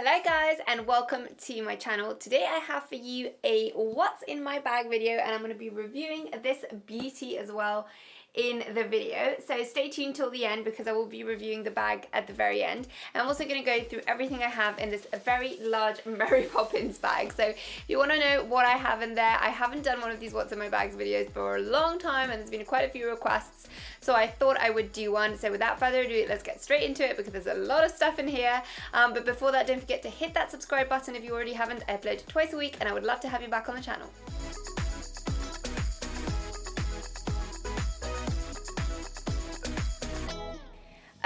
Hello guys and welcome to my channel. Today I have for you a what's in my bag video and I'm going to be reviewing this beauty as well in the video. So stay tuned till the end because I will be reviewing the bag at the very end. And I'm also going to go through everything I have in this very large Mary Poppins bag. So if you want to know what I have in there, I haven't done one of these what's in my bags videos for a long time and there's been quite a few requests. So I thought I would do one. So without further ado, let's get straight into it because there's a lot of stuff in here. But before that, don't forget to hit that subscribe button if you already haven't. I upload twice a week and I would love to have you back on the channel.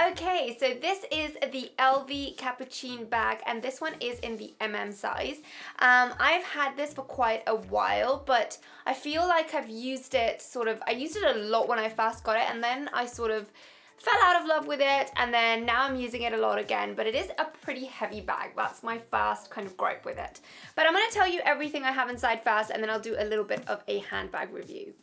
Okay, so this is the LV Capucines bag and this one is in the MM size. I've had this for quite a while, but I feel like I've used it I used it a lot when I first got it and then I sort of fell out of love with it and then now I'm using it a lot again, but it is a pretty heavy bag. That's my first kind of gripe with it. But I'm going to tell you everything I have inside first and then I'll do a little bit of a handbag review.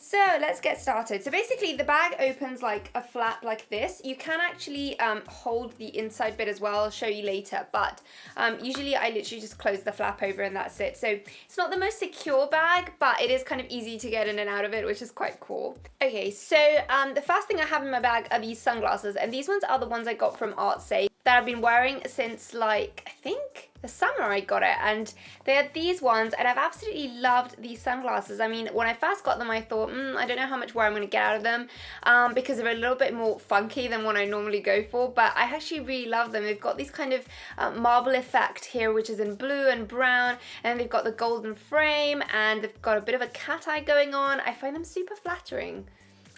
So let's get started. So basically the bag opens like a flap like this. You can actually hold the inside bit as well. I'll show you later, but usually I literally just close the flap over and that's it. So it's not the most secure bag, but it is kind of easy to get in and out of it, which is quite cool. Okay, so the first thing I have in my bag are these sunglasses, and these ones are the ones I got from ACCESORIES that I've been wearing since like, I think the summer I got it, and they had these ones and I've absolutely loved these sunglasses. I mean, when I first got them I thought, I don't know how much wear I'm going to get out of them because they're a little bit more funky than what I normally go for, but I actually really love them. They've got this kind of marble effect here, which is in blue and brown, and they've got the golden frame and they've got a bit of a cat eye going on. I find them super flattering.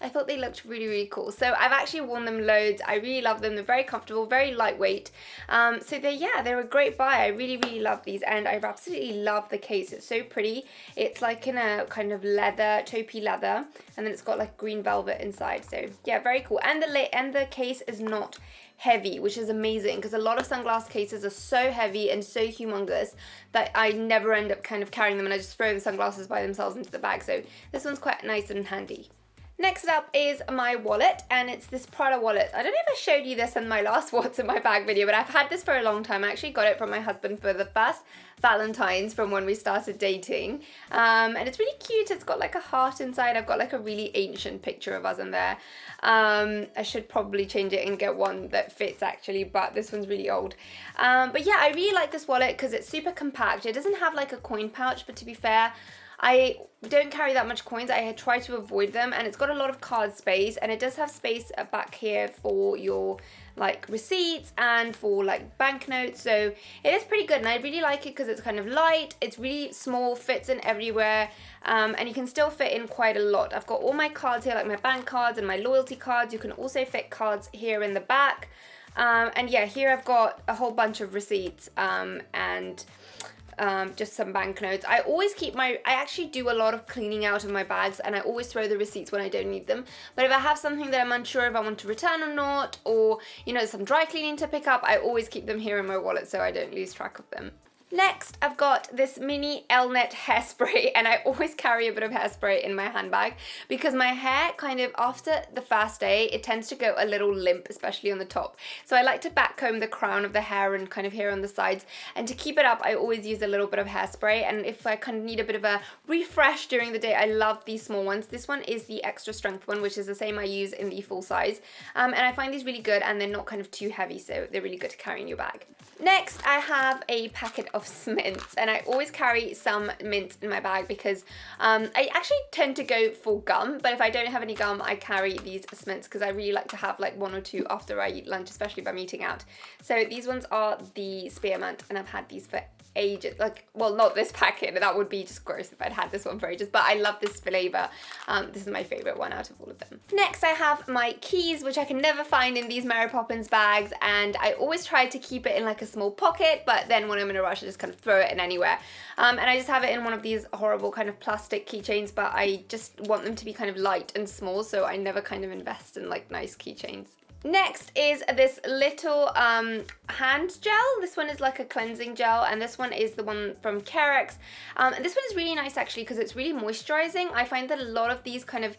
I thought they looked really, really cool. So I've actually worn them loads. I really love them. They're very comfortable, very lightweight. So they're a great buy. I really, really love these and I absolutely love the case. It's so pretty. It's like in a kind of leather, taupey leather, and then it's got like green velvet inside. So yeah, very cool. And the case is not heavy, which is amazing because a lot of sunglass cases are so heavy and so humongous that I never end up kind of carrying them and I just throw the sunglasses by themselves into the bag. So this one's quite nice and handy. Next up is my wallet, and it's this Prada wallet. I don't know if I showed you this in my last what's in my bag video, but I've had this for a long time. I actually got it from my husband for the first Valentine's from when we started dating. And it's really cute. It's got like a heart inside. I've got like a really ancient picture of us in there. I should probably change it and get one that fits actually, but this one's really old. But yeah, I really like this wallet because it's super compact. It doesn't have like a coin pouch, but to be fair, I don't carry that much coins. I try to avoid them, and it's got a lot of card space, and it does have space back here for your like receipts and for like banknotes, so it is pretty good and I really like it because it's kind of light, it's really small, fits in everywhere, and you can still fit in quite a lot. I've got all my cards here, like my bank cards and my loyalty cards. You can also fit cards here in the back, and yeah, here I've got a whole bunch of receipts and just some banknotes. I actually do a lot of cleaning out of my bags and I always throw the receipts when I don't need them. But if I have something that I'm unsure if I want to return or not, or you know, some dry cleaning to pick up, I always keep them here in my wallet so I don't lose track of them. Next, I've got this mini Elnet hairspray, and I always carry a bit of hairspray in my handbag because my hair kind of, after the first day, it tends to go a little limp, especially on the top. So I like to back comb the crown of the hair and kind of here on the sides, and to keep it up, I always use a little bit of hairspray, and if I kind of need a bit of a refresh during the day, I love these small ones. This one is the extra strength one, which is the same I use in the full size, and I find these really good and they're not kind of too heavy, so they're really good to carry in your bag. Next, I have a packet of mints, and I always carry some mints in my bag because I actually tend to go for gum, but if I don't have any gum, I carry these mints because I really like to have like one or two after I eat lunch, especially if I'm eating out. So these ones are the spearmint, and I've had these for ages. Like, well, not this packet, that would be just gross if I'd had this one for ages, but I love this flavor. This is my favorite one out of all of them. Next, I have my keys, which I can never find in these Mary Poppins bags, and I always try to keep it in like a small pocket, but then when I'm in a rush I just kind of throw it in anywhere. And I just have it in one of these horrible kind of plastic keychains, but I just want them to be kind of light and small, so I never kind of invest in like nice keychains. Next is this little hand gel. This one is like a cleansing gel, and this one is the one from Carex. This one is really nice actually because it's really moisturizing. I find that a lot of these kind of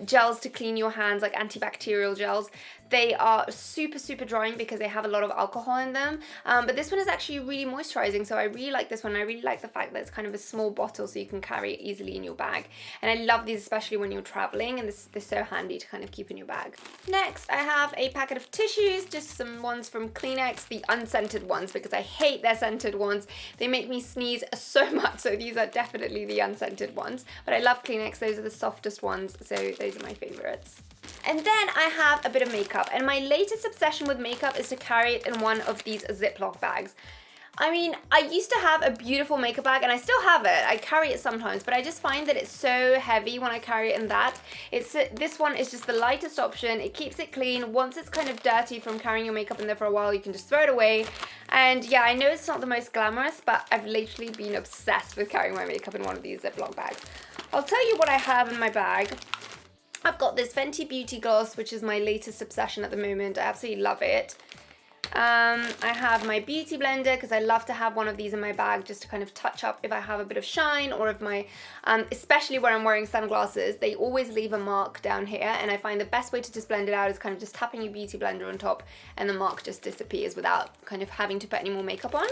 gels to clean your hands, like antibacterial gels, they are super, super drying because they have a lot of alcohol in them. But this one is actually really moisturizing, so I really like this one. I really like the fact that it's kind of a small bottle so you can carry it easily in your bag. And I love these especially when you're traveling, and they're so handy to kind of keep in your bag. Next, I have a packet of tissues, just some ones from Kleenex, the unscented ones, because I hate their scented ones. They make me sneeze so much, so these are definitely the unscented ones. But I love Kleenex, those are the softest ones, so those are my favorites. And then I have a bit of makeup, and my latest obsession with makeup is to carry it in one of these Ziploc bags. I mean, I used to have a beautiful makeup bag, and I still have it. I carry it sometimes, but I just find that it's so heavy when I carry it in that. This one is just the lightest option. It keeps it clean. Once it's kind of dirty from carrying your makeup in there for a while, you can just throw it away. And yeah, I know it's not the most glamorous, but I've literally been obsessed with carrying my makeup in one of these Ziploc bags. I'll tell you what I have in my bag. I've got this Fenty Beauty Gloss, which is my latest obsession at the moment. I absolutely love it. I have my beauty blender because I love to have one of these in my bag just to kind of touch up if I have a bit of shine, or if my, especially where I'm wearing sunglasses, they always leave a mark down here, and I find the best way to just blend it out is kind of just tapping your beauty blender on top, and the mark just disappears without kind of having to put any more makeup on.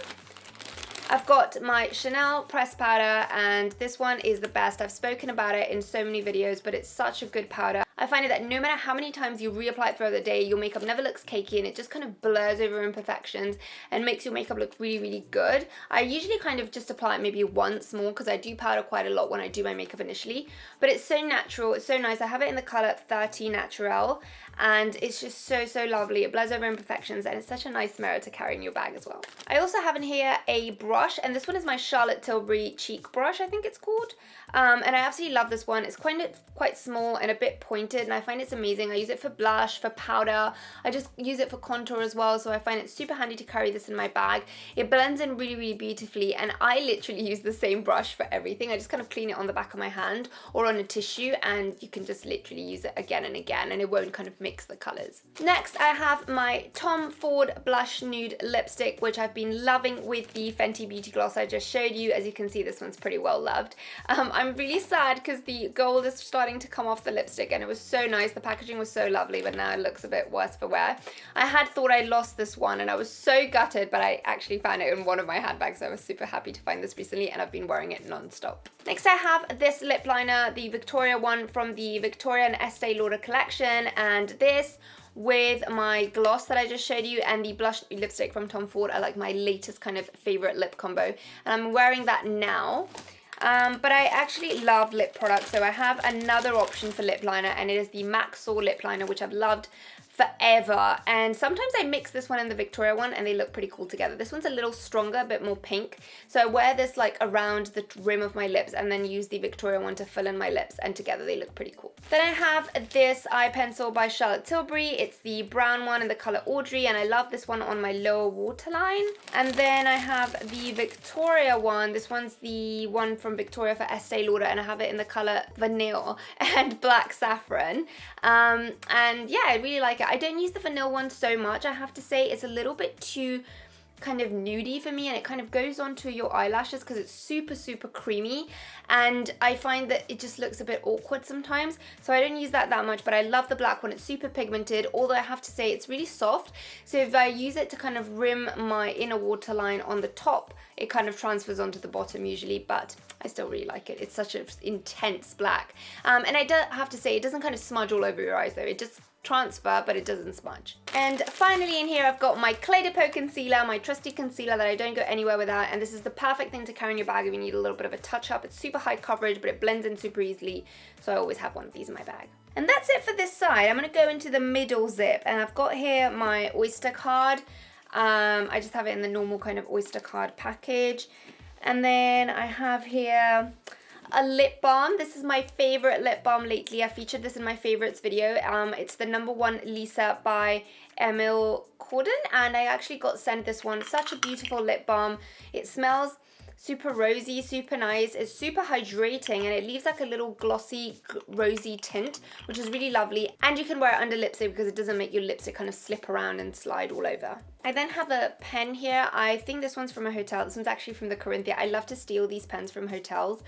I've got my Chanel pressed powder, and this one is the best. I've spoken about it in so many videos, but it's such a good powder. I find that no matter how many times you reapply it throughout the day, your makeup never looks cakey, and it just kind of blurs over imperfections and makes your makeup look really, really good. I usually kind of just apply it maybe once more because I do powder quite a lot when I do my makeup initially, but it's so natural, it's so nice. I have it in the color 30 Naturel, and it's just so, so lovely. It blurs over imperfections, and it's such a nice mirror to carry in your bag as well. I also have in here a brush, and this one is my Charlotte Tilbury cheek brush, I think it's called. And I absolutely love this one. It's quite small and a bit pointed, and I find it's amazing. I use it for blush, for powder. I just use it for contour as well, so I find it super handy to carry this in my bag. It blends in really, really beautifully, and I literally use the same brush for everything. I just kind of clean it on the back of my hand or on a tissue, and you can just literally use it again and again, and it won't kind of mix the colors. Next, I have my Tom Ford Blush Nude Lipstick, which I've been loving with the Fenty Beauty Gloss I just showed you. As you can see, this one's pretty well loved. I'm really sad because the gold is starting to come off the lipstick, and it was so nice. The packaging was so lovely, but now it looks a bit worse for wear. I had thought I lost this one, and I was so gutted, but I actually found it in one of my handbags. So I was super happy to find this recently, and I've been wearing it non-stop. Next, I have this lip liner, the Victoria one from the Victoria and Estee Lauder collection, and this with my gloss that I just showed you and the blush lipstick from Tom Ford are like my latest kind of favorite lip combo, and I'm wearing that now. But I actually love lip products, so I have another option for lip liner, and it is the MAC Soar lip liner, which I've loved forever. And sometimes I mix this one and the Victoria one, and they look pretty cool together. This one's a little stronger, a bit more pink, so I wear this like around the rim of my lips and then use the Victoria one to fill in my lips, and together they look pretty cool. Then I have this eye pencil by Charlotte Tilbury. It's the brown one in the color Audrey, and I love this one on my lower waterline. And then I have the Victoria one. This one's the one from Victoria for Estee Lauder, and I have it in the color Vanille and Black Saffron. And yeah, I really like it. I don't use the vanilla one so much, I have to say. It's a little bit too kind of nudie for me, and it kind of goes onto your eyelashes because it's super, super creamy, and I find that it just looks a bit awkward sometimes, so I don't use that much. But I love the black one. It's super pigmented, although I have to say it's really soft, so if I use it to kind of rim my inner waterline on the top, it kind of transfers onto the bottom usually, but I still really like it. It's such an intense black, and I do have to say it doesn't kind of smudge all over your eyes though. It just transfer, but it doesn't smudge. And finally in here I've got my Clé de Peau concealer, my trusty concealer that I don't go anywhere without, and this is the perfect thing to carry in your bag if you need a little bit of a touch up. It's super high coverage, but it blends in super easily, so I always have one of these in my bag. And that's it for this side. I'm going to go into the middle zip, and I've got here my Oyster card. I just have it in the normal kind of Oyster card package, and then I have here a lip balm. This is my favorite lip balm lately. I featured this in my favorites video. It's the #1 Lisa by Emile Corden, and I actually got sent this one. Such a beautiful lip balm. It smells super rosy, super nice. It's super hydrating, and it leaves like a little glossy, rosy tint, which is really lovely. And you can wear it under lipstick because it doesn't make your lipstick kind of slip around and slide all over. I then have a pen here. I think this one's from a hotel. This one's actually from the Corinthia. I love to steal these pens from hotels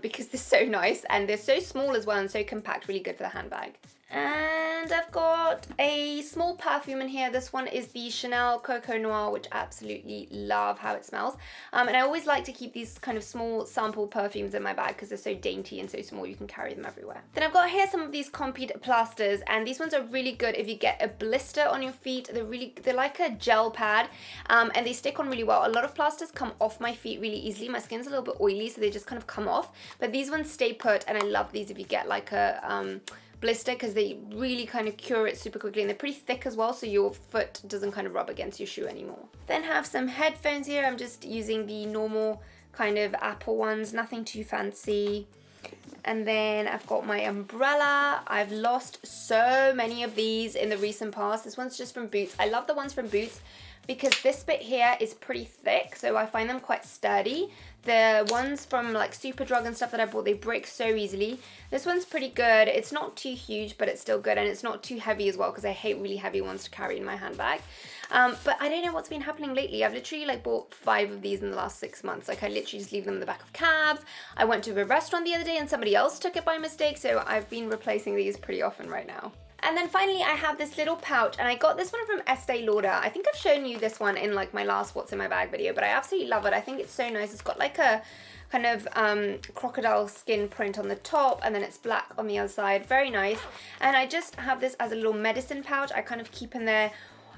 because they're so nice, and they're so small as well and so compact, really good for the handbag. And I've got a small perfume in here. This one is the Chanel Coco Noir, which I absolutely love how it smells. And I always like to keep these kind of small sample perfumes in my bag because they're so dainty and so small you can carry them everywhere. Then I've got here some of these Compeed plasters, and these ones are really good if you get a blister on your feet. They're like a gel pad, and they stick on really well. A lot of plasters come off my feet really easily. My skin's a little bit oily, so they just kind of come off. But these ones stay put, and I love these if you get like a blister because they really kind of cure it super quickly, and they're pretty thick as well, so your foot doesn't kind of rub against your shoe anymore. Then have some headphones here. I'm just using the normal kind of Apple ones, nothing too fancy. And then I've got my umbrella. I've lost so many of these in the recent past. This one's just from Boots. I love the ones from Boots because this bit here is pretty thick, so I find them quite sturdy. The ones from like Superdrug and stuff that I bought, they break so easily. This one's pretty good. It's not too huge, but it's still good, and it's not too heavy as well because I hate really heavy ones to carry in my handbag. But I don't know what's been happening lately. I've literally like bought 5 of these in the last 6 months. Like I literally just leave them in the back of cabs. I went to a restaurant the other day and somebody else took it by mistake, so I've been replacing these pretty often right now. And then finally I have this little pouch, and I got this one from Estee Lauder. I think I've shown you this one in like my last What's in My Bag video, but I absolutely love it. I think it's so nice. It's got like a kind of crocodile skin print on the top, and then it's black on the other side. Very nice. And I just have this as a little medicine pouch. I kind of keep in there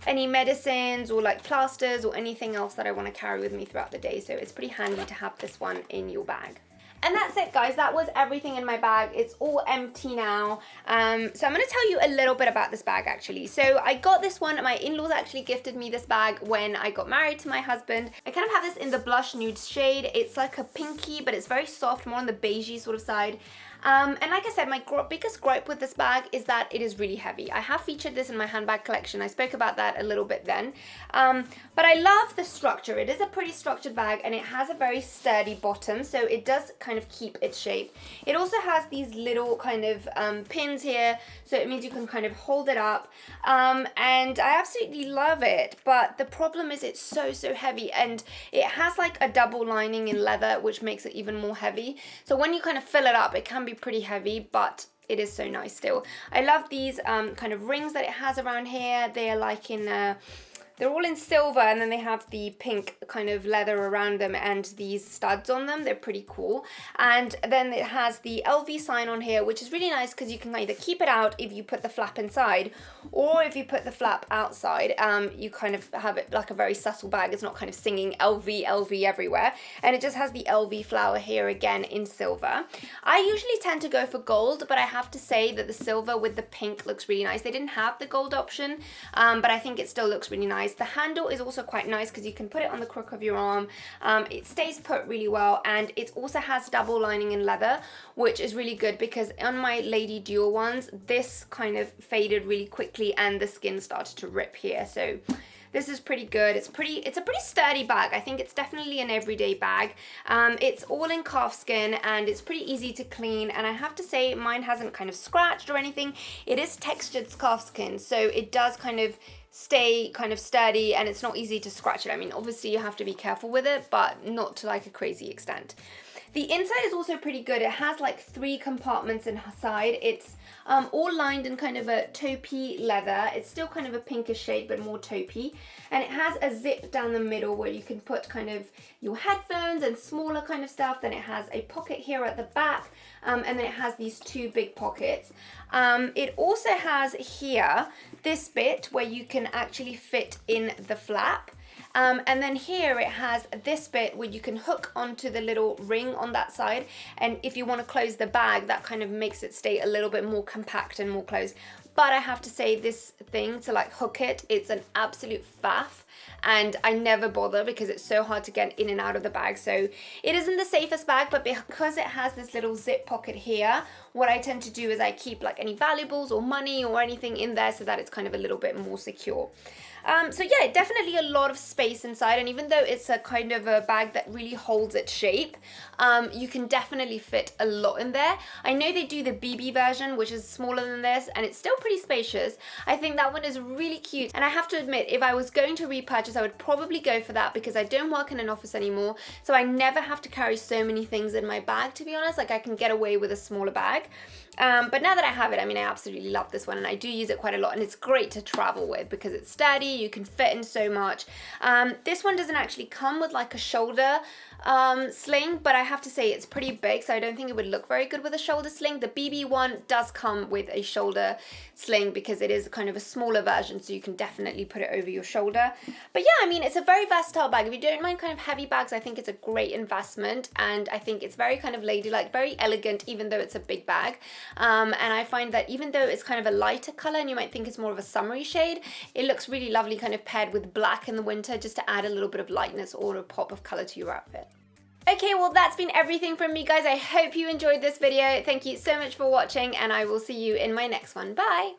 any medicines or like plasters or anything else that I want to carry with me throughout the day. So it's pretty handy to have this one in your bag. And that's it, guys. That was everything in my bag. It's all empty now. So I'm going to tell you a little bit about this bag, actually. So I got this one. My in-laws actually gifted me this bag when I got married to my husband. I kind of have this in the blush nude shade. It's like a pinky, but it's very soft, more on the beigey sort of side. And like I said, my biggest gripe with this bag is that it is really heavy. I have featured this in my handbag collection. I spoke about that a little bit then. But I love the structure. It is a pretty structured bag, and it has a very sturdy bottom, so it does kind of keep its shape. It also has these little kind of pins here, so it means you can kind of hold it up. And I absolutely love it, but the problem is it's so heavy, and it has like a double lining in leather, which makes it even more heavy. So when you kind of fill it up, it can be pretty heavy, but it is so nice still. I love these kind of rings that it has around here. They are like in they're all in silver, and then they have the pink kind of leather around them and these studs on them. They're pretty cool. And then it has the LV sign on here, which is really nice because you can either keep it out if you put the flap inside, or if you put the flap outside, you kind of have it like a very subtle bag. It's not kind of singing LV, LV everywhere. And it just has the LV flower here again in silver. I usually tend to go for gold, but I have to say that the silver with the pink looks really nice. They didn't have the gold option, but I think it still looks really nice. The handle is also quite nice because you can put it on the crook of your arm. It stays put really well, and it also has double lining in leather, which is really good because on my Lady Dior ones, this kind of faded really quickly and the skin started to rip here. So this is pretty good. It's a pretty sturdy bag. I think it's definitely an everyday bag. It's all in calf skin, and it's pretty easy to clean. And I have to say, mine hasn't kind of scratched or anything. It is textured calf skin, so it does kind of stay kind of sturdy, and it's not easy to scratch it. I mean, obviously you have to be careful with it, but not to like a crazy extent. The inside is also pretty good. It has like 3 compartments inside. It's all lined in kind of a taupey leather. It's still kind of a pinkish shade, but more taupey. And it has a zip down the middle where you can put kind of your headphones and smaller kind of stuff. Then it has a pocket here at the back, and then it has these 2 big pockets. It also has here this bit where you can actually fit in the flap. And then here it has this bit where you can hook onto the little ring on that side, and if you want to close the bag, that kind of makes it stay a little bit more compact and more closed. But I have to say, this thing to like hook it, it's an absolute faff, and I never bother because it's so hard to get in and out of the bag. So it isn't the safest bag, but because it has this little zip pocket here, what I tend to do is I keep like any valuables or money or anything in there so that it's kind of a little bit more secure. So yeah, definitely a lot of space inside, and even though it's a kind of a bag that really holds its shape, you can definitely fit a lot in there. I know they do the BB version, which is smaller than this, and it's still pretty spacious. I think that one is really cute, and I have to admit, if I was going to repurchase, I would probably go for that because I don't work in an office anymore, so I never have to carry so many things in my bag, to be honest. Like, I can get away with a smaller bag. But now that I have it, I mean, I absolutely love this one, and I do use it quite a lot, and it's great to travel with because it's sturdy, you can fit in so much. This one doesn't actually come with like a shoulder sling, but I have to say it's pretty big, so I don't think it would look very good with a shoulder sling. The BB one does come with a shoulder sling because it is kind of a smaller version, so you can definitely put it over your shoulder. But yeah, I mean, it's a very versatile bag. If you don't mind kind of heavy bags, I think it's a great investment, and I think it's very kind of ladylike, very elegant, even though it's a big bag. And I find that even though it's kind of a lighter color and you might think it's more of a summery shade, it looks really lovely kind of paired with black in the winter, just to add a little bit of lightness or a pop of color to your outfit. Okay, well, that's been everything from me, guys. I hope you enjoyed this video. Thank you so much for watching, and I will see you in my next one. Bye!